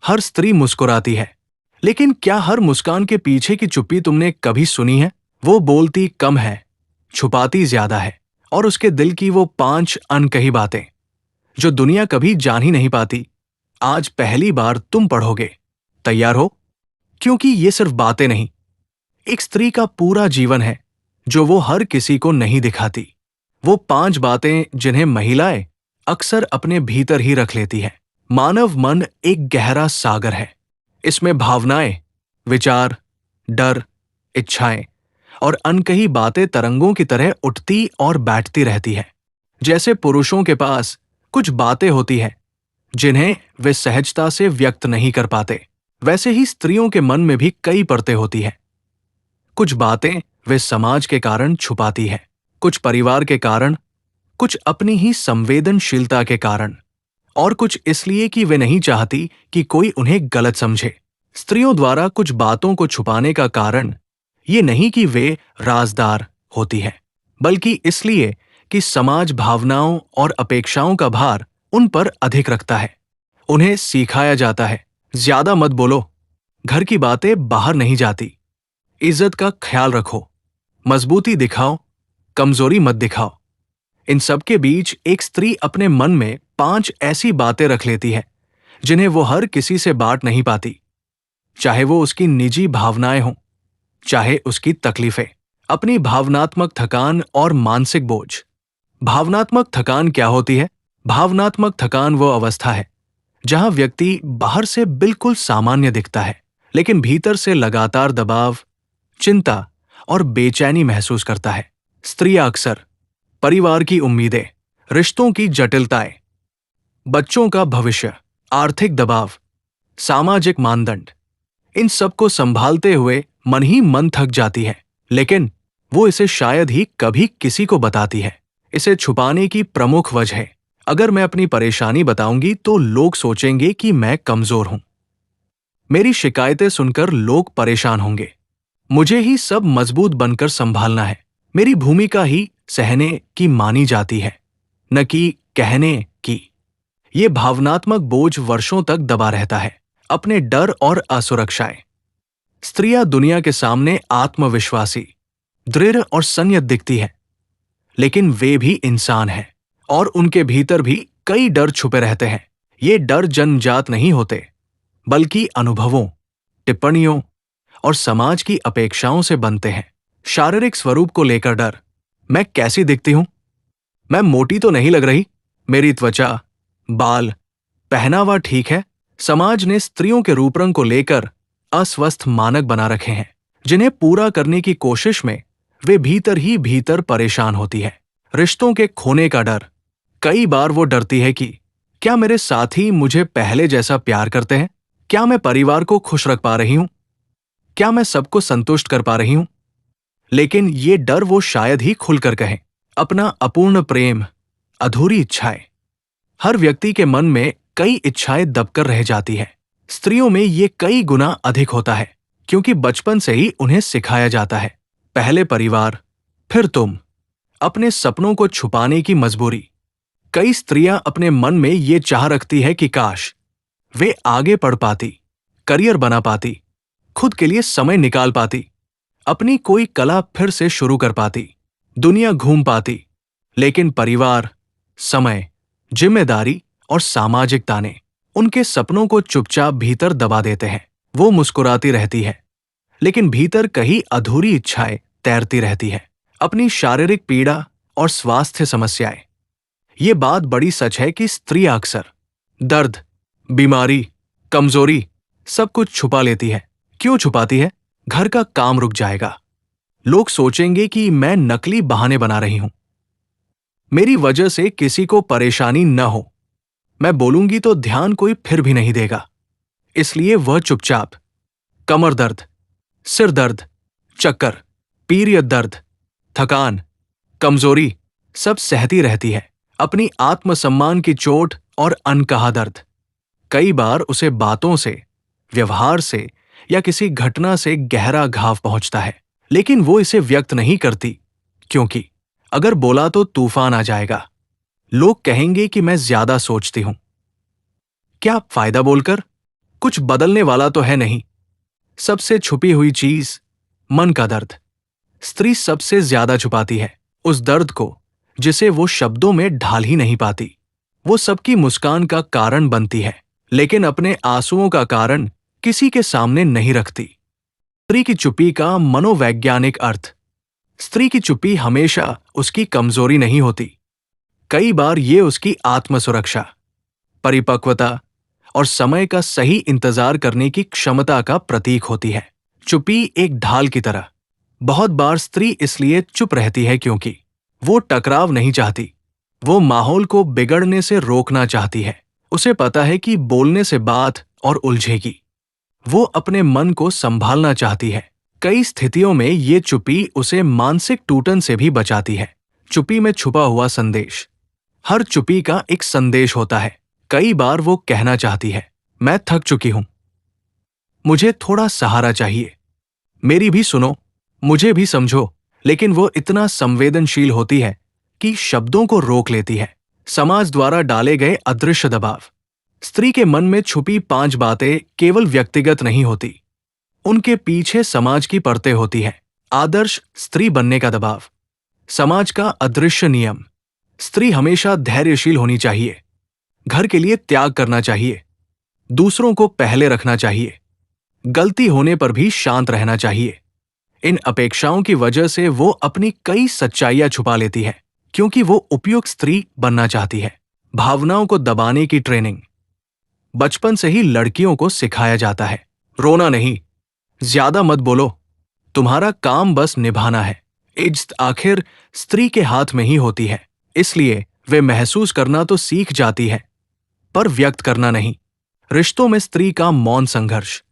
हर स्त्री मुस्कुराती है, लेकिन क्या हर मुस्कान के पीछे की चुप्पी तुमने कभी सुनी है? वो बोलती कम है, छुपाती ज्यादा है, और उसके दिल की वो 5 अनकही बातें जो दुनिया कभी जान ही नहीं पाती, आज पहली बार तुम पढ़ोगे। तैयार हो? क्योंकि ये सिर्फ बातें नहीं, एक स्त्री का पूरा जीवन है जो वो हर किसी को नहीं दिखाती। वो 5 बातें जिन्हें महिलाएं अक्सर अपने भीतर ही रख लेती हैं। मानव मन एक गहरा सागर है। इसमें भावनाएं, विचार, डर, इच्छाएं और अनकही बातें तरंगों की तरह उठती और बैठती रहती हैं। जैसे पुरुषों के पास कुछ बातें होती हैं जिन्हें वे सहजता से व्यक्त नहीं कर पाते, वैसे ही स्त्रियों के मन में भी कई परतें होती हैं। कुछ बातें वे समाज के कारण छुपाती हैं, कुछ परिवार के कारण, कुछ अपनी ही संवेदनशीलता के कारण, और कुछ इसलिए कि वे नहीं चाहती कि कोई उन्हें गलत समझे। स्त्रियों द्वारा कुछ बातों को छुपाने का कारण ये नहीं कि वे राजदार होती हैं, बल्कि इसलिए कि समाज भावनाओं और अपेक्षाओं का भार उन पर अधिक रखता है। उन्हें सिखाया जाता है, ज्यादा मत बोलो, घर की बातें बाहर नहीं जाती, इज्जत का ख्याल रखो, मजबूती दिखाओ, कमजोरी मत दिखाओ। इन सब के बीच एक स्त्री अपने मन में 5 ऐसी बातें रख लेती है जिन्हें वो हर किसी से बांट नहीं पाती, चाहे वो उसकी निजी भावनाएं हों, चाहे उसकी तकलीफें, अपनी भावनात्मक थकान और मानसिक बोझ। भावनात्मक थकान क्या होती है? भावनात्मक थकान वो अवस्था है जहां व्यक्ति बाहर से बिल्कुल सामान्य दिखता है, लेकिन भीतर से लगातार दबाव, चिंता और बेचैनी महसूस करता है। स्त्रियां अक्सर परिवार की उम्मीदें, रिश्तों की जटिलताएं, बच्चों का भविष्य, आर्थिक दबाव, सामाजिक मानदंड, इन सब को संभालते हुए मन ही मन थक जाती है, लेकिन वो इसे शायद ही कभी किसी को बताती है। इसे छुपाने की प्रमुख वजह है, अगर मैं अपनी परेशानी बताऊंगी तो लोग सोचेंगे कि मैं कमजोर हूं, मेरी शिकायतें सुनकर लोग परेशान होंगे, मुझे ही सब मजबूत बनकर संभालना है। मेरी भूमिका ही सहने की मानी जाती है, न कि कहने की। ये भावनात्मक बोझ वर्षों तक दबा रहता है। अपने डर और असुरक्षाएं। स्त्रियां दुनिया के सामने आत्मविश्वासी, दृढ़ और संयत दिखती है, लेकिन वे भी इंसान हैं और उनके भीतर भी कई डर छुपे रहते हैं। ये डर जन्मजात नहीं होते, बल्कि अनुभवों, टिप्पणियों और समाज की अपेक्षाओं से बनते हैं। शारीरिक स्वरूप को लेकर डर। मैं कैसी दिखती हूं? मैं मोटी तो नहीं लग रही? मेरी त्वचा, बाल, पहनावा ठीक है? समाज ने स्त्रियों के रूपरंग को लेकर अस्वस्थ मानक बना रखे हैं, जिन्हें पूरा करने की कोशिश में वे भीतर ही भीतर परेशान होती है। रिश्तों के खोने का डर। कई बार वो डरती है कि क्या मेरे साथी मुझे पहले जैसा प्यार करते हैं? क्या मैं परिवार को खुश रख पा रही हूं? क्या मैं सबको संतुष्ट कर पा रही हूं? लेकिन ये डर वो शायद ही खुलकर कहें। अपना अपूर्ण प्रेम, अधूरी इच्छाएं। हर व्यक्ति के मन में कई इच्छाएं दबकर रह जाती हैं। स्त्रियों में ये कई गुना अधिक होता है, क्योंकि बचपन से ही उन्हें सिखाया जाता है, पहले परिवार, फिर तुम। अपने सपनों को छुपाने की मजबूरी। कई स्त्रियां अपने मन में ये चाह रखती है कि काश वे आगे पढ़ पाती, करियर बना पाती, खुद के लिए समय निकाल पाती, अपनी कोई कला फिर से शुरू कर पाती, दुनिया घूम पाती। लेकिन परिवार, समय, जिम्मेदारी और सामाजिक ताने उनके सपनों को चुपचाप भीतर दबा देते हैं। वो मुस्कुराती रहती है, लेकिन भीतर कहीं अधूरी इच्छाएं तैरती रहती है। अपनी शारीरिक पीड़ा और स्वास्थ्य समस्याएं। ये बात बड़ी सच है कि स्त्रियां अक्सर दर्द, बीमारी, कमजोरी सब कुछ छुपा लेती है। क्यों छुपाती है? घर का काम रुक जाएगा, लोग सोचेंगे कि मैं नकली बहाने बना रही हूं, मेरी वजह से किसी को परेशानी न हो, मैं बोलूंगी तो ध्यान कोई फिर भी नहीं देगा, इसलिए वह चुपचाप कमर दर्द, सिर दर्द, चक्कर, पीरियड दर्द, थकान, कमजोरी सब सहती रहती है। अपनी आत्मसम्मान की चोट और अनकहा दर्द। कई बार उसे बातों से, व्यवहार से या किसी घटना से गहरा घाव पहुंचता है, लेकिन वो इसे व्यक्त नहीं करती, क्योंकि अगर बोला तो तूफान आ जाएगा, लोग कहेंगे कि मैं ज्यादा सोचती हूं। क्या फायदा बोलकर? कुछ बदलने वाला तो है नहीं। सबसे छुपी हुई चीज मन का दर्द। स्त्री सबसे ज्यादा छुपाती है उस दर्द को जिसे वो शब्दों में ढाल ही नहीं पाती। वो सबकी मुस्कान का कारण बनती है, लेकिन अपने आंसुओं का कारण किसी के सामने नहीं रखती। स्त्री की चुप्पी का मनोवैज्ञानिक अर्थ। स्त्री की चुप्पी हमेशा उसकी कमजोरी नहीं होती। कई बार ये उसकी आत्मसुरक्षा, परिपक्वता और समय का सही इंतजार करने की क्षमता का प्रतीक होती है। चुप्पी एक ढाल की तरह। बहुत बार स्त्री इसलिए चुप रहती है क्योंकि वो टकराव नहीं चाहती। वो माहौल को बिगड़ने से रोकना चाहती है। उसे पता है कि बोलने से बात और उलझेगी। वो अपने मन को संभालना चाहती है। कई स्थितियों में ये चुप्पी उसे मानसिक टूटन से भी बचाती है। चुप्पी में छुपा हुआ संदेश। हर चुप्पी का एक संदेश होता है। कई बार वो कहना चाहती है, मैं थक चुकी हूं, मुझे थोड़ा सहारा चाहिए, मेरी भी सुनो, मुझे भी समझो। लेकिन वो इतना संवेदनशील होती है कि शब्दों को रोक लेती है। समाज द्वारा डाले गए अदृश्य दबाव। स्त्री के मन में छुपी 5 बातें केवल व्यक्तिगत नहीं होती। उनके पीछे समाज की परतें होती हैं। आदर्श स्त्री बनने का दबाव। समाज का अदृश्य नियम। स्त्री हमेशा धैर्यशील होनी चाहिए, घर के लिए त्याग करना चाहिए, दूसरों को पहले रखना चाहिए, गलती होने पर भी शांत रहना चाहिए। इन अपेक्षाओं की वजह से वो अपनी कई सच्चाइयां छुपा लेती है, क्योंकि वो उपयुक्त स्त्री बनना चाहती है। भावनाओं को दबाने की ट्रेनिंग। बचपन से ही लड़कियों को सिखाया जाता है, रोना नहीं, ज्यादा मत बोलो, तुम्हारा काम बस निभाना है। इज्जत आखिर स्त्री के हाथ में ही होती है, इसलिए वे महसूस करना तो सीख जाती है, पर व्यक्त करना नहीं। रिश्तों में स्त्री का मौन संघर्ष।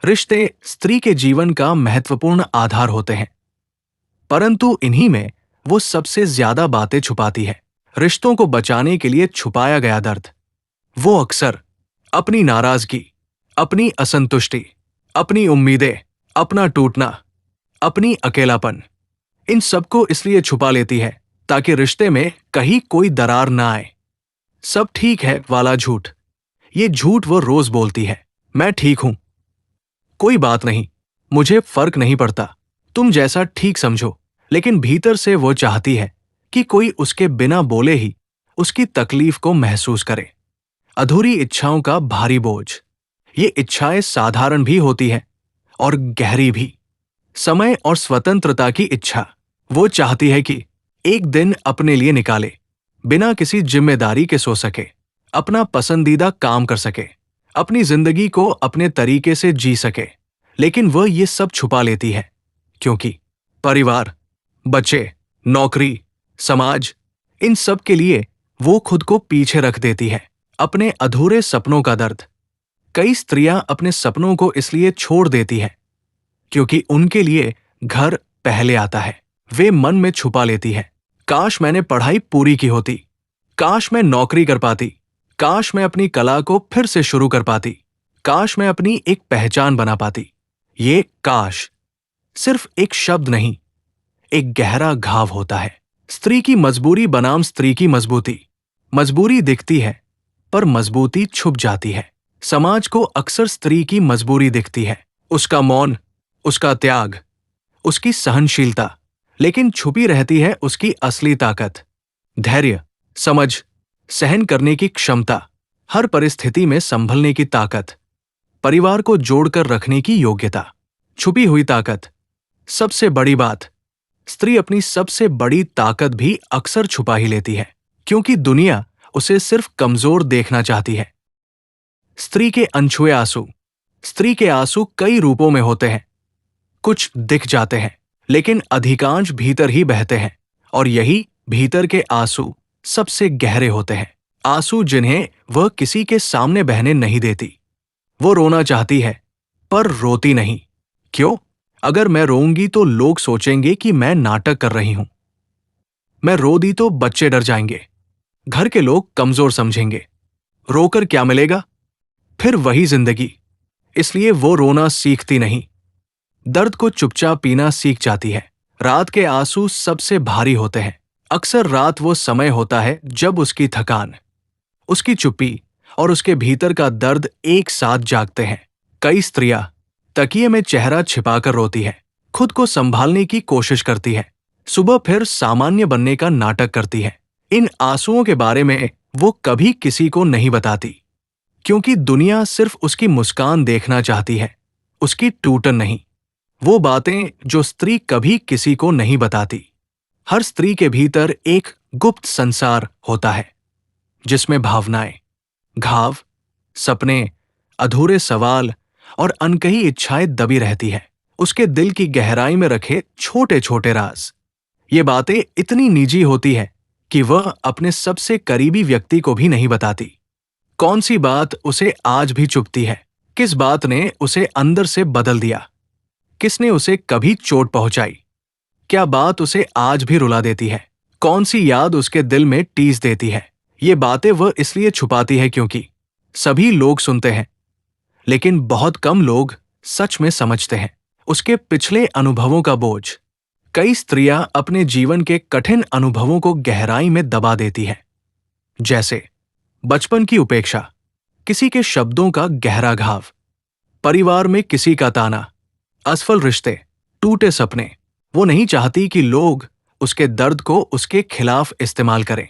रिश्ते स्त्री के जीवन का महत्वपूर्ण आधार होते हैं, परंतु इन्हीं में वो सबसे ज्यादा बातें छुपाती है। रिश्तों को बचाने के लिए छुपाया गया दर्द। वो अक्सर अपनी नाराजगी, अपनी असंतुष्टि, अपनी उम्मीदें, अपना टूटना, अपनी अकेलापन, इन सबको इसलिए छुपा लेती है ताकि रिश्ते में कहीं कोई दरार ना आए। सब ठीक है वाला झूठ। ये झूठ वो रोज बोलती है, मैं ठीक हूं, कोई बात नहीं, मुझे फर्क नहीं पड़ता, तुम जैसा ठीक समझो। लेकिन भीतर से वो चाहती है कि कोई उसके बिना बोले ही उसकी तकलीफ को महसूस करे। अधूरी इच्छाओं का भारी बोझ। ये इच्छाएं साधारण भी होती हैं और गहरी भी। समय और स्वतंत्रता की इच्छा। वो चाहती है कि एक दिन अपने लिए निकाले, बिना किसी जिम्मेदारी के सो सके, अपना पसंदीदा काम कर सके, अपनी जिंदगी को अपने तरीके से जी सके। लेकिन वह ये सब छुपा लेती है क्योंकि परिवार, बच्चे, नौकरी, समाज, इन सब के लिए वो खुद को पीछे रख देती है। अपने अधूरे सपनों का दर्द। कई स्त्रियां अपने सपनों को इसलिए छोड़ देती हैं क्योंकि उनके लिए घर पहले आता है। वे मन में छुपा लेती है, काश मैंने पढ़ाई पूरी की होती, काश मैं नौकरी कर पाती, काश मैं अपनी कला को फिर से शुरू कर पाती, काश मैं अपनी एक पहचान बना पाती। ये काश सिर्फ एक शब्द नहीं, एक गहरा घाव होता है। स्त्री की मजबूरी बनाम स्त्री की मजबूती। मजबूरी दिखती है पर मजबूती छुप जाती है। समाज को अक्सर स्त्री की मजबूरी दिखती है, उसका मौन, उसका त्याग, उसकी सहनशीलता, लेकिन छुपी रहती है उसकी असली ताकत। धैर्य, समझ, सहन करने की क्षमता, हर परिस्थिति में संभलने की ताकत, परिवार को जोड़कर रखने की योग्यता। छुपी हुई ताकत। सबसे बड़ी बात, स्त्री अपनी सबसे बड़ी ताकत भी अक्सर छुपा ही लेती है क्योंकि दुनिया उसे सिर्फ कमजोर देखना चाहती है। स्त्री के अनछुए आंसू। स्त्री के आंसू कई रूपों में होते हैं। कुछ दिख जाते हैं, लेकिन अधिकांश भीतर ही बहते हैं, और यही भीतर के आंसू सबसे गहरे होते हैं। आंसू जिन्हें वह किसी के सामने बहने नहीं देती। वो रोना चाहती है पर रोती नहीं। क्यों? अगर मैं रोऊंगी तो लोग सोचेंगे कि मैं नाटक कर रही हूं। मैं रो दी तो बच्चे डर जाएंगे, घर के लोग कमजोर समझेंगे। रोकर क्या मिलेगा? फिर वही जिंदगी। इसलिए वो रोना सीखती नहीं, दर्द को चुपचाप पीना सीख जाती है। रात के आंसू सबसे भारी होते हैं। अक्सर रात वो समय होता है जब उसकी थकान, उसकी चुप्पी और उसके भीतर का दर्द एक साथ जागते हैं। कई स्त्रियां तकिए में चेहरा छिपाकर रोती है, खुद को संभालने की कोशिश करती है, सुबह फिर सामान्य बनने का नाटक करती है। इन आंसुओं के बारे में वो कभी किसी को नहीं बताती, क्योंकि दुनिया सिर्फ उसकी मुस्कान देखना चाहती है, उसकी टूटन नहीं। वो बातें जो स्त्री कभी किसी को नहीं बताती। हर स्त्री के भीतर एक गुप्त संसार होता है, जिसमें भावनाएं, घाव, सपने, अधूरे सवाल और अनकही इच्छाएं दबी रहती है। उसके दिल की गहराई में रखे छोटे छोटे राज। ये बातें इतनी निजी होती है कि वह अपने सबसे करीबी व्यक्ति को भी नहीं बताती। कौन सी बात उसे आज भी चुभती है? किस बात ने उसे अंदर से बदल दिया? किसने उसे कभी चोट पहुंचाई? क्या बात उसे आज भी रुला देती है? कौन सी याद उसके दिल में टीस देती है? ये बातें वह इसलिए छुपाती है क्योंकि सभी लोग सुनते हैं, लेकिन बहुत कम लोग सच में समझते हैं उसके पिछले अनुभवों का बोझ। कई स्त्रियां अपने जीवन के कठिन अनुभवों को गहराई में दबा देती है, जैसे बचपन की उपेक्षा, किसी के शब्दों का गहरा घाव, परिवार में किसी का ताना, असफल रिश्ते, टूटे सपने। वो नहीं चाहती कि लोग उसके दर्द को उसके खिलाफ इस्तेमाल करें,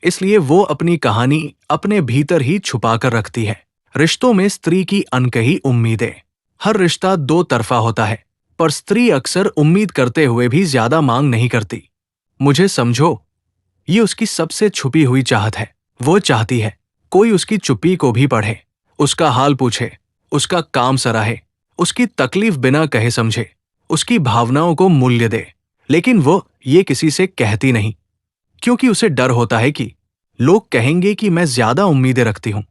इसलिए वो अपनी कहानी अपने भीतर ही छुपाकर रखती है। रिश्तों में स्त्री की अनकही उम्मीदें। हर रिश्ता दो तरफा होता है, पर स्त्री अक्सर उम्मीद करते हुए भी ज्यादा मांग नहीं करती। मुझे समझो, ये उसकी सबसे छुपी हुई चाहत है। वो चाहती है कोई उसकी चुप्पी को भी पढ़े, उसका हाल पूछे, उसका काम सराहे, उसकी तकलीफ बिना कहे समझे, उसकी भावनाओं को मूल्य दे। लेकिन वो ये किसी से कहती नहीं, क्योंकि उसे डर होता है कि लोग कहेंगे कि मैं ज्यादा उम्मीदें रखती हूं।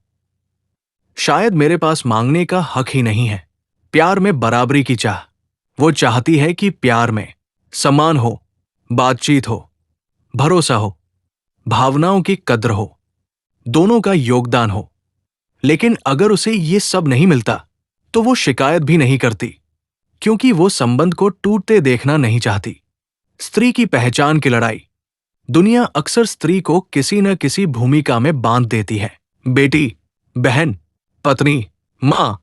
शायद मेरे पास मांगने का हक ही नहीं है। प्यार में बराबरी की चाह। वो चाहती है कि प्यार में सम्मान हो, बातचीत हो, भरोसा हो, भावनाओं की कद्र हो, दोनों का योगदान हो। लेकिन अगर उसे ये सब नहीं मिलता, तो वो शिकायत भी नहीं करती, क्योंकि वो संबंध को टूटते देखना नहीं चाहती। स्त्री की पहचान की लड़ाई। दुनिया अक्सर स्त्री को किसी न किसी भूमिका में बांध देती है, बेटी, बहन, पत्नी, मां,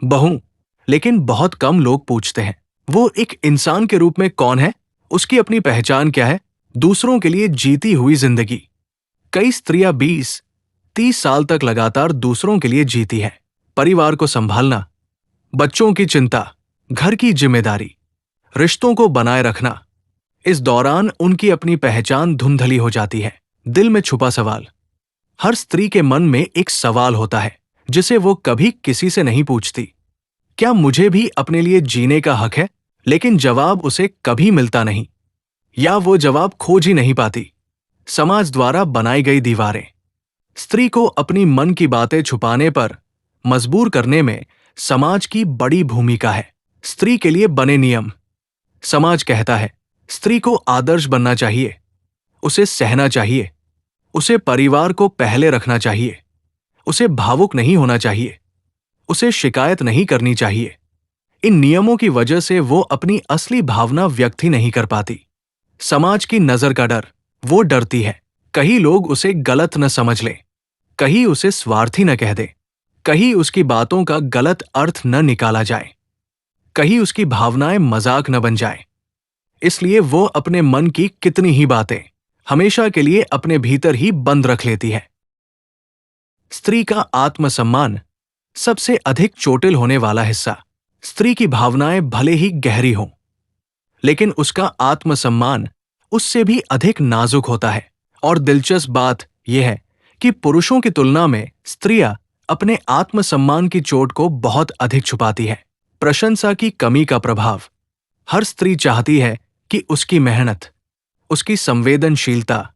बहू। लेकिन बहुत कम लोग पूछते हैं, वो एक इंसान के रूप में कौन है? उसकी अपनी पहचान क्या है? दूसरों के लिए जीती हुई जिंदगी। कई स्त्रियां 20-30 साल तक लगातार दूसरों के लिए जीती है। परिवार को संभालना, बच्चों की चिंता, घर की जिम्मेदारी, रिश्तों को बनाए रखना। इस दौरान उनकी अपनी पहचान धुंधली हो जाती है। दिल में छुपा सवाल। हर स्त्री के मन में एक सवाल होता है, जिसे वो कभी किसी से नहीं पूछती। क्या मुझे भी अपने लिए जीने का हक है? लेकिन जवाब उसे कभी मिलता नहीं, या वो जवाब खोज ही नहीं पाती। समाज द्वारा बनाई गई दीवारें। स्त्री को अपनी मन की बातें छुपाने पर मजबूर करने में समाज की बड़ी भूमिका है। स्त्री के लिए बने नियम। समाज कहता है स्त्री को आदर्श बनना चाहिए, उसे सहना चाहिए, उसे परिवार को पहले रखना चाहिए, उसे भावुक नहीं होना चाहिए, उसे शिकायत नहीं करनी चाहिए। इन नियमों की वजह से वो अपनी असली भावना व्यक्त ही नहीं कर पाती। समाज की नजर का डर। वो डरती है कहीं लोग उसे गलत न समझ लें, कहीं उसे स्वार्थी न कह दे, कहीं उसकी बातों का गलत अर्थ न निकाला जाए, कहीं उसकी भावनाएं मजाक न बन जाए। इसलिए वो अपने मन की कितनी ही बातें हमेशा के लिए अपने भीतर ही बंद रख लेती है। स्त्री का आत्मसम्मान सबसे अधिक चोटिल होने वाला हिस्सा। स्त्री की भावनाएं भले ही गहरी हों, लेकिन उसका आत्मसम्मान उससे भी अधिक नाजुक होता है। और दिलचस्प बात यह है कि पुरुषों की तुलना में स्त्रियां अपने आत्मसम्मान की चोट को बहुत अधिक छुपाती है। प्रशंसा की कमी का प्रभाव। हर स्त्री चाहती है कि उसकी मेहनत, उसकी संवेदनशीलता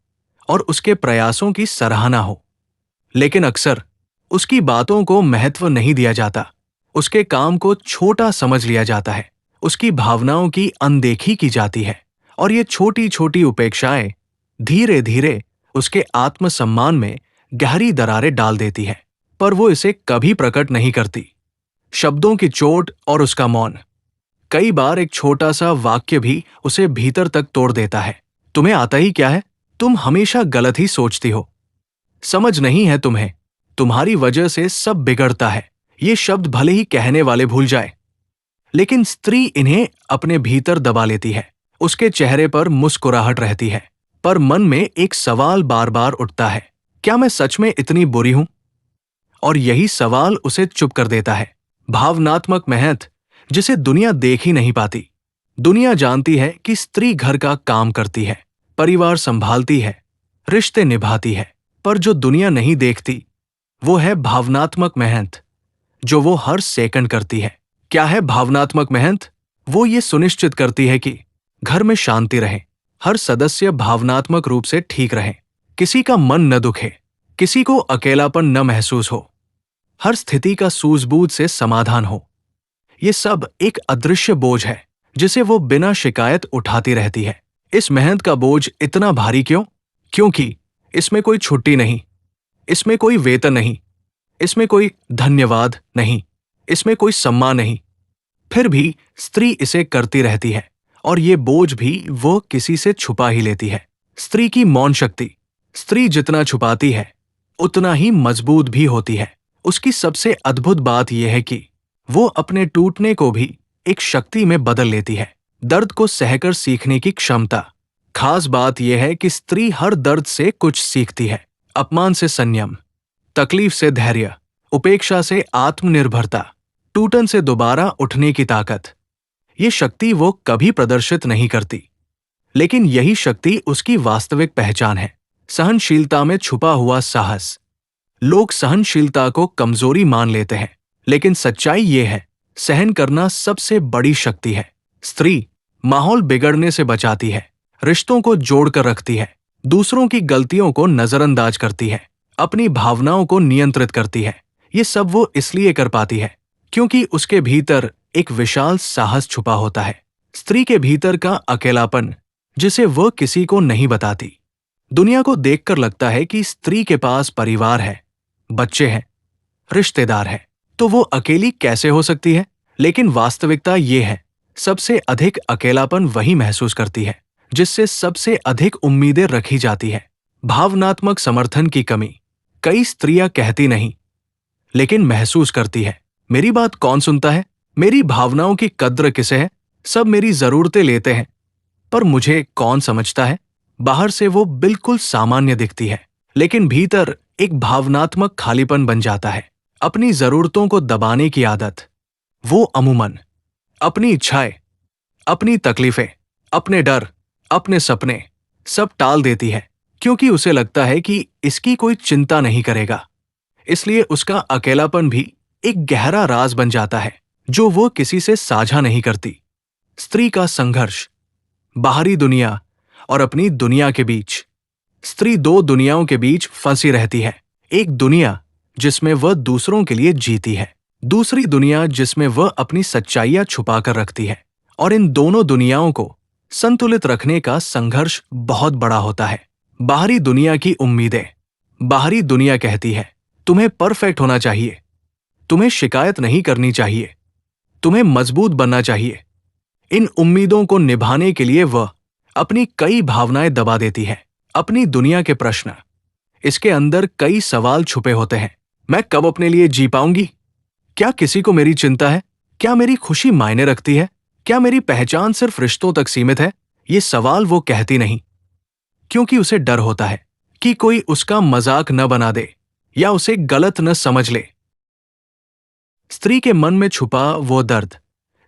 और उसके प्रयासों की सराहना हो, लेकिन अक्सर उसकी बातों को महत्व नहीं दिया जाता। उसके काम को छोटा समझ लिया जाता है, उसकी भावनाओं की अनदेखी की जाती है, और ये छोटी छोटी उपेक्षाएं धीरे धीरे उसके आत्मसम्मान में गहरी दरारें डाल देती है। पर वो इसे कभी प्रकट नहीं करती। शब्दों की चोट और उसका मौन। कई बार एक छोटा सा वाक्य भी उसे भीतर तक तोड़ देता है। तुम्हें आता ही क्या है? तुम हमेशा गलत ही सोचती हो। समझ नहीं है तुम्हें, तुम्हारी वजह से सब बिगड़ता है, ये शब्द भले ही कहने वाले भूल जाए, लेकिन स्त्री इन्हें अपने भीतर दबा लेती है। उसके चेहरे पर मुस्कुराहट रहती है, पर मन में एक सवाल बार बार उठता है, क्या मैं सच में इतनी बुरी हूं? और यही सवाल उसे चुप कर देता है। भावनात्मक महत्व, जिसे दुनिया देख ही नहीं पाती। दुनिया जानती है कि स्त्री घर का काम करती है, परिवार संभालती है, रिश्ते निभाती है, पर जो दुनिया नहीं देखती वो है भावनात्मक मेहनत, जो वो हर सेकंड करती है। क्या है भावनात्मक मेहनत? वो ये सुनिश्चित करती है कि घर में शांति रहे, हर सदस्य भावनात्मक रूप से ठीक रहे, किसी का मन न दुखे, किसी को अकेलापन न महसूस हो, हर स्थिति का सूझबूझ से समाधान हो। ये सब एक अदृश्य बोझ है जिसे वो बिना शिकायत उठाती रहती है। इस मेहनत का बोझ इतना भारी क्यों? क्योंकि इसमें कोई छुट्टी नहीं, इसमें कोई वेतन नहीं, इसमें कोई धन्यवाद नहीं, इसमें कोई सम्मान नहीं। फिर भी स्त्री इसे करती रहती है, और ये बोझ भी वो किसी से छुपा ही लेती है। स्त्री की मौन शक्ति। स्त्री जितना छुपाती है उतना ही मजबूत भी होती है। उसकी सबसे अद्भुत बात यह है कि वो अपने टूटने को भी एक शक्ति में बदल लेती है। दर्द को सहकर सीखने की क्षमता। खास बात यह है कि स्त्री हर दर्द से कुछ सीखती है। अपमान से संयम, तकलीफ से धैर्य, उपेक्षा से आत्मनिर्भरता, टूटन से दोबारा उठने की ताकत। ये शक्ति वो कभी प्रदर्शित नहीं करती, लेकिन यही शक्ति उसकी वास्तविक पहचान है। सहनशीलता में छुपा हुआ साहस। लोग सहनशीलता को कमजोरी मान लेते हैं, लेकिन सच्चाई ये है, सहन करना सबसे बड़ी शक्ति है। स्त्री माहौल बिगड़ने से बचाती है, रिश्तों को जोड़कर रखती है, दूसरों की गलतियों को नजरअंदाज करती है, अपनी भावनाओं को नियंत्रित करती है। ये सब वो इसलिए कर पाती है क्योंकि उसके भीतर एक विशाल साहस छुपा होता है। स्त्री के भीतर का अकेलापन, जिसे वह किसी को नहीं बताती। दुनिया को देखकर लगता है कि स्त्री के पास परिवार है, बच्चे हैं, रिश्तेदार हैं, तो वो अकेली कैसे हो सकती है? लेकिन वास्तविकता ये है, सबसे अधिक अकेलापन वही महसूस करती है जिससे सबसे अधिक उम्मीदें रखी जाती है। भावनात्मक समर्थन की कमी। कई स्त्रियां कहती नहीं, लेकिन महसूस करती है, मेरी बात कौन सुनता है? मेरी भावनाओं की कद्र किसे है? सब मेरी जरूरतें लेते हैं, पर मुझे कौन समझता है? बाहर से वो बिल्कुल सामान्य दिखती है, लेकिन भीतर एक भावनात्मक खालीपन बन जाता है। अपनी जरूरतों को दबाने की आदत। वो अमूमन अपनी इच्छाएं, अपनी तकलीफें, अपने डर, अपने सपने सब टाल देती है, क्योंकि उसे लगता है कि इसकी कोई चिंता नहीं करेगा। इसलिए उसका अकेलापन भी एक गहरा राज बन जाता है जो वो किसी से साझा नहीं करती। स्त्री का संघर्ष। बाहरी दुनिया और अपनी दुनिया के बीच। स्त्री दो दुनियाओं के बीच फंसी रहती है। एक दुनिया जिसमें वह दूसरों के लिए जीती है, दूसरी दुनिया जिसमें वह अपनी सच्चाइयां छुपा कर रखती है। और इन दोनों दुनियाओं को संतुलित रखने का संघर्ष बहुत बड़ा होता है। बाहरी दुनिया की उम्मीदें। बाहरी दुनिया कहती है, तुम्हें परफेक्ट होना चाहिए, तुम्हें शिकायत नहीं करनी चाहिए, तुम्हें मजबूत बनना चाहिए। इन उम्मीदों को निभाने के लिए वह अपनी कई भावनाएं दबा देती है। अपनी दुनिया के प्रश्न। इसके अंदर कई सवाल छुपे होते हैं। मैं कब अपने लिए जी पाऊंगी? क्या किसी को मेरी चिंता है? क्या मेरी खुशी मायने रखती है? क्या मेरी पहचान सिर्फ रिश्तों तक सीमित है? ये सवाल वो कहती नहीं, क्योंकि उसे डर होता है कि कोई उसका मजाक न बना दे या उसे गलत न समझ ले। स्त्री के मन में छुपा वो दर्द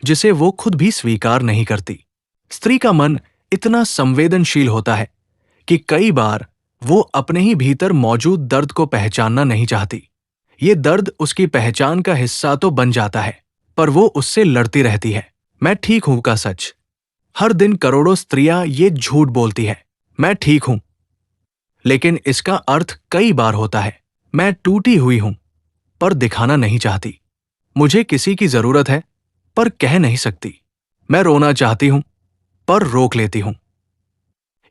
जिसे वो खुद भी स्वीकार नहीं करती। स्त्री का मन इतना संवेदनशील होता है कि कई बार वो अपने ही भीतर मौजूद दर्द को पहचानना नहीं चाहती। ये दर्द उसकी पहचान का हिस्सा तो बन जाता है, पर वो उससे लड़ती रहती है। मैं ठीक हूं का सच। हर दिन करोड़ों स्त्रियां ये झूठ बोलती है, मैं ठीक हूं, लेकिन इसका अर्थ कई बार होता है, मैं टूटी हुई हूं, पर दिखाना नहीं चाहती। मुझे किसी की जरूरत है, पर कह नहीं सकती। मैं रोना चाहती हूं, पर रोक लेती हूं।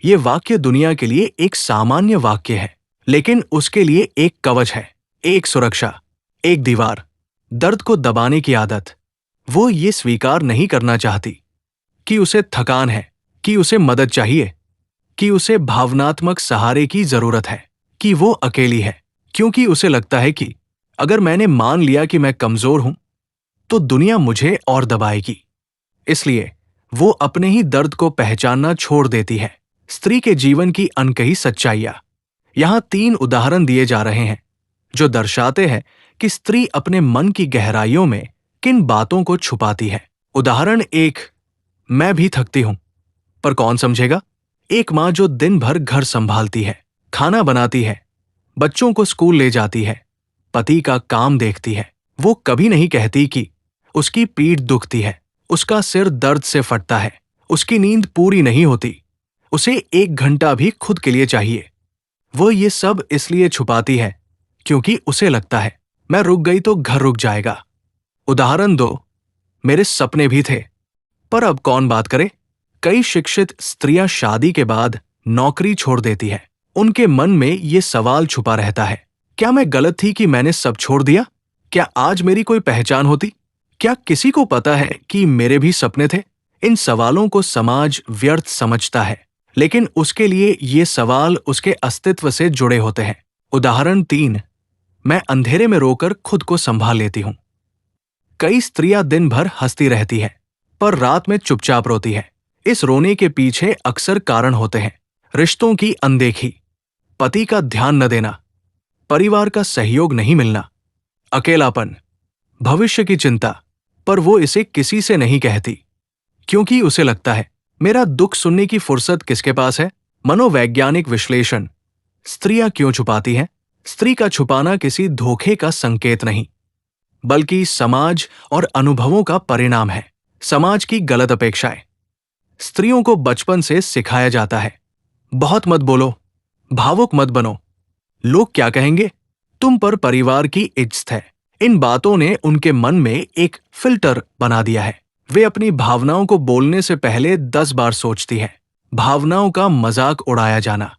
ये वाक्य दुनिया के लिए एक सामान्य वाक्य है, लेकिन उसके लिए एक कवच है, एक सुरक्षा, एक दीवार। दर्द को दबाने की आदत। वो ये स्वीकार नहीं करना चाहती कि उसे थकान है, कि उसे मदद चाहिए, कि उसे भावनात्मक सहारे की जरूरत है, कि वो अकेली है, क्योंकि उसे लगता है कि अगर मैंने मान लिया कि मैं कमजोर हूं तो दुनिया मुझे और दबाएगी। इसलिए वो अपने ही दर्द को पहचानना छोड़ देती है। स्त्री के जीवन की अनकही सच्चाइयां। यहां 3 उदाहरण दिए जा रहे हैं जो दर्शाते हैं कि स्त्री अपने मन की गहराइयों में किन बातों को छुपाती है। उदाहरण 1, मैं भी थकती हूं, पर कौन समझेगा? एक माँ जो दिन भर घर संभालती है, खाना बनाती है, बच्चों को स्कूल ले जाती है, पति का काम देखती है, वो कभी नहीं कहती कि उसकी पीठ दुखती है, उसका सिर दर्द से फटता है, उसकी नींद पूरी नहीं होती, उसे 1 घंटा भी खुद के लिए चाहिए। वो ये सब इसलिए छुपाती है क्योंकि उसे लगता है मैं रुक गई तो घर रुक जाएगा। उदाहरण 2, मेरे सपने भी थे, पर अब कौन बात करे? कई शिक्षित स्त्रियां शादी के बाद नौकरी छोड़ देती है। उनके मन में ये सवाल छुपा रहता है, क्या मैं गलत थी कि मैंने सब छोड़ दिया? क्या आज मेरी कोई पहचान होती? क्या किसी को पता है कि मेरे भी सपने थे? इन सवालों को समाज व्यर्थ समझता है, लेकिन उसके लिए ये सवाल उसके अस्तित्व से जुड़े होते हैं। उदाहरण 3, मैं अंधेरे में रोकर खुद को संभाल लेती हूं। कई स्त्रियां दिन भर हंसती रहती है, पर रात में चुपचाप रोती है। इस रोने के पीछे अक्सर कारण होते हैं। रिश्तों की अनदेखी, पति का ध्यान न देना, परिवार का सहयोग नहीं मिलना, अकेलापन, भविष्य की चिंता, पर वो इसे किसी से नहीं कहती क्योंकि उसे लगता है मेरा दुख सुनने की फुर्सत किसके पास है? मनोवैज्ञानिक विश्लेषण। स्त्रियां क्यों छुपाती हैं? स्त्री का छुपाना किसी धोखे का संकेत नहीं, बल्कि समाज और अनुभवों का परिणाम है। समाज की गलत अपेक्षाएं। स्त्रियों को बचपन से सिखाया जाता है, बहुत मत बोलो, भावुक मत बनो, लोग क्या कहेंगे, तुम पर परिवार की इज्जत है। इन बातों ने उनके मन में एक फिल्टर बना दिया है। वे अपनी भावनाओं को बोलने से पहले 10 बार सोचती है। भावनाओं का मजाक उड़ाया जाना।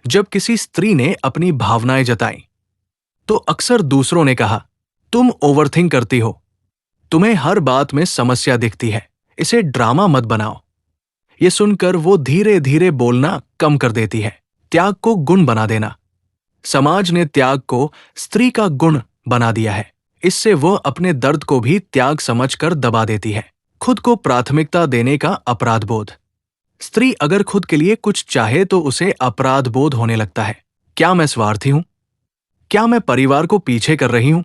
जब किसी स्त्री ने अपनी भावनाएं जताई तो अक्सर दूसरों ने कहा, तुम ओवरथिंक करती हो, तुम्हें हर बात में समस्या दिखती है, इसे ड्रामा मत बनाओ। ये सुनकर वो धीरे धीरे बोलना कम कर देती है। त्याग को गुण बना देना। समाज ने त्याग को स्त्री का गुण बना दिया है। इससे वो अपने दर्द को भी त्याग समझकर दबा देती है। खुद को प्राथमिकता देने का अपराध बोध। स्त्री अगर खुद के लिए कुछ चाहे तो उसे अपराध बोध होने लगता है। क्या मैं स्वार्थी हूं? क्या मैं परिवार को पीछे कर रही हूं?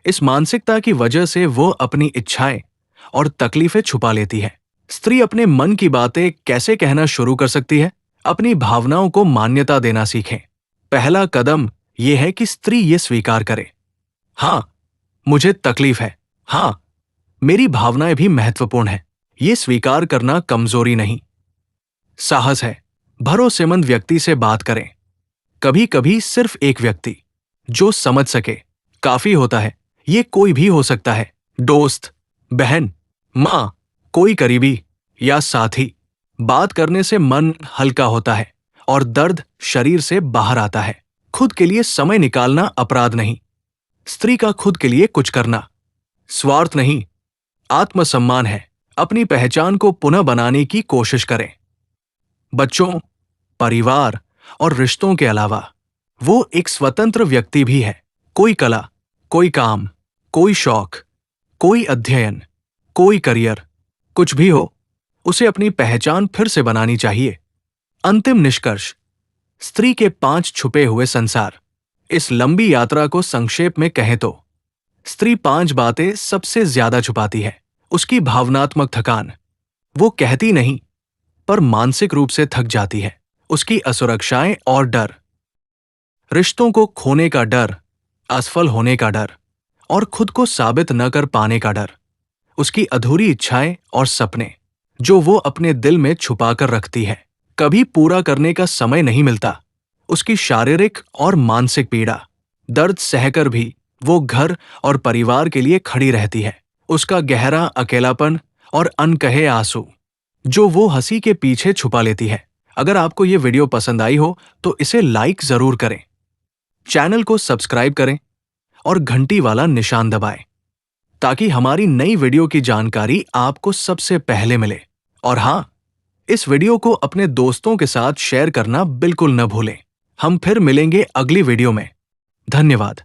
इस मानसिकता की वजह से वो अपनी इच्छाएं और तकलीफें छुपा लेती है। स्त्री अपने मन की बातें कैसे कहना शुरू कर सकती है? अपनी भावनाओं को मान्यता देना सीखें। पहला कदम यह है कि स्त्री ये स्वीकार करे, हाँ मुझे तकलीफ है, हाँ मेरी भावनाएं भी महत्वपूर्ण हैं। ये स्वीकार करना कमजोरी नहीं, साहस है। भरोसेमंद व्यक्ति से बात करें। कभी कभी सिर्फ एक व्यक्ति जो समझ सके काफी होता है। ये कोई भी हो सकता है, दोस्त, बहन, मां, कोई करीबी या साथी। बात करने से मन हल्का होता है और दर्द शरीर से बाहर आता है। खुद के लिए समय निकालना अपराध नहीं। स्त्री का खुद के लिए कुछ करना स्वार्थ नहीं, आत्मसम्मान है। अपनी पहचान को पुनः बनाने की कोशिश करें। बच्चों, परिवार और रिश्तों के अलावा वो एक स्वतंत्र व्यक्ति भी है। कोई कला, कोई काम, कोई शौक, कोई अध्ययन, कोई करियर, कुछ भी हो, उसे अपनी पहचान फिर से बनानी चाहिए। अंतिम निष्कर्ष, स्त्री के 5 छुपे हुए संसार। इस लंबी यात्रा को संक्षेप में कहें तो स्त्री 5 बातें सबसे ज्यादा छुपाती है। उसकी भावनात्मक थकान, वो कहती नहीं पर मानसिक रूप से थक जाती है। उसकी असुरक्षाएं और डर, रिश्तों को खोने का डर, असफल होने का डर और खुद को साबित न कर पाने का डर। उसकी अधूरी इच्छाएं और सपने जो वो अपने दिल में छुपा कर रखती है, कभी पूरा करने का समय नहीं मिलता। उसकी शारीरिक और मानसिक पीड़ा, दर्द सहकर भी वो घर और परिवार के लिए खड़ी रहती है। उसका गहरा अकेलापन और अनकहे आंसू जो वो हंसी के पीछे छुपा लेती है। अगर आपको ये वीडियो पसंद आई हो तो इसे लाइक जरूर करें, चैनल को सब्सक्राइब करें और घंटी वाला निशान दबाएं ताकि हमारी नई वीडियो की जानकारी आपको सबसे पहले मिले। और हाँ, इस वीडियो को अपने दोस्तों के साथ शेयर करना बिल्कुल न भूलें। हम फिर मिलेंगे अगली वीडियो में। धन्यवाद।